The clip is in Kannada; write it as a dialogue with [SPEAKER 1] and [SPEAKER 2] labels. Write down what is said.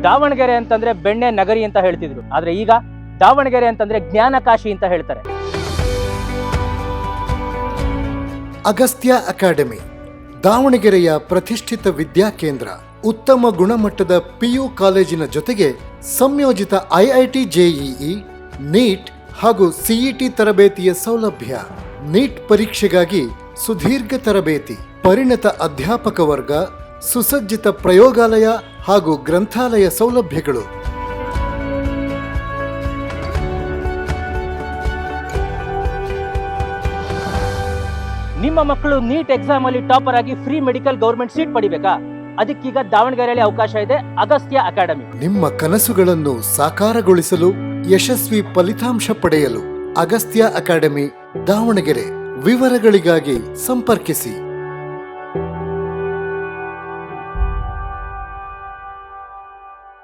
[SPEAKER 1] ದಾವಣಗೆರೆ ಅಂತಂದ್ರೆ ಬೆಣ್ಣೆ ನಗರಿ ಅಂತ ಹೇಳ್ತಿದ್ರು, ಆದ್ರೆ ಈಗ ದಾವಣಗೆರೆ ಅಂತಂದ್ರೆ ಜ್ಞಾನ ಕಾಶಿ ಅಂತ ಹೇಳ್ತಾರೆ.
[SPEAKER 2] ಅಗಸ್ತ್ಯ ಅಕಾಡೆಮಿ ದಾವಣಗೆರೆಯ ಪ್ರತಿಷ್ಠಿತ ವಿದ್ಯಾಕೇಂದ್ರ. ಉತ್ತಮ ಗುಣಮಟ್ಟದ PU ಕಾಲೇಜಿನ ಜೊತೆಗೆ ಸಂಯೋಜಿತ IIT JEE, ನೀಟ್ ಹಾಗೂ CET ತರಬೇತಿಯ ಸೌಲಭ್ಯ. ನೀಟ್ ಪರೀಕ್ಷೆಗಾಗಿ ಸುದೀರ್ಘ ತರಬೇತಿ, ಪರಿಣತ ಅಧ್ಯಾಪಕ ವರ್ಗ, ಸುಸಜ್ಜಿತ ಪ್ರಯೋಗಾಲಯ ಹಾಗೂ ಗ್ರಂಥಾಲಯ ಸೌಲಭ್ಯಗಳು.
[SPEAKER 1] ನಿಮ್ಮ ಮಕ್ಕಳು ನೀಟ್ ಎಕ್ಸಾಮ್ ಅಲ್ಲಿ ಟಾಪರ್ ಆಗಿ ಫ್ರೀ ಮೆಡಿಕಲ್ ಗೌರ್ಮೆಂಟ್ ಸೀಟ್ ಪಡಿಬೇಕಾ? ಅದಕ್ಕೀಗ ದಾವಣಗೆರೆಯಲ್ಲಿ ಅವಕಾಶ ಇದೆ. ಅಗಸ್ತ್ಯ ಅಕಾಡೆಮಿ.
[SPEAKER 2] ನಿಮ್ಮ ಕನಸುಗಳನ್ನು ಸಾಕಾರಗೊಳಿಸಲು, ಯಶಸ್ವಿ ಫಲಿತಾಂಶ ಪಡೆಯಲು ಅಗಸ್ತ್ಯ ಅಕಾಡೆಮಿ ದಾವಣಗೆರೆ. ವಿವರಗಳಿಗಾಗಿ ಸಂಪರ್ಕಿಸಿ.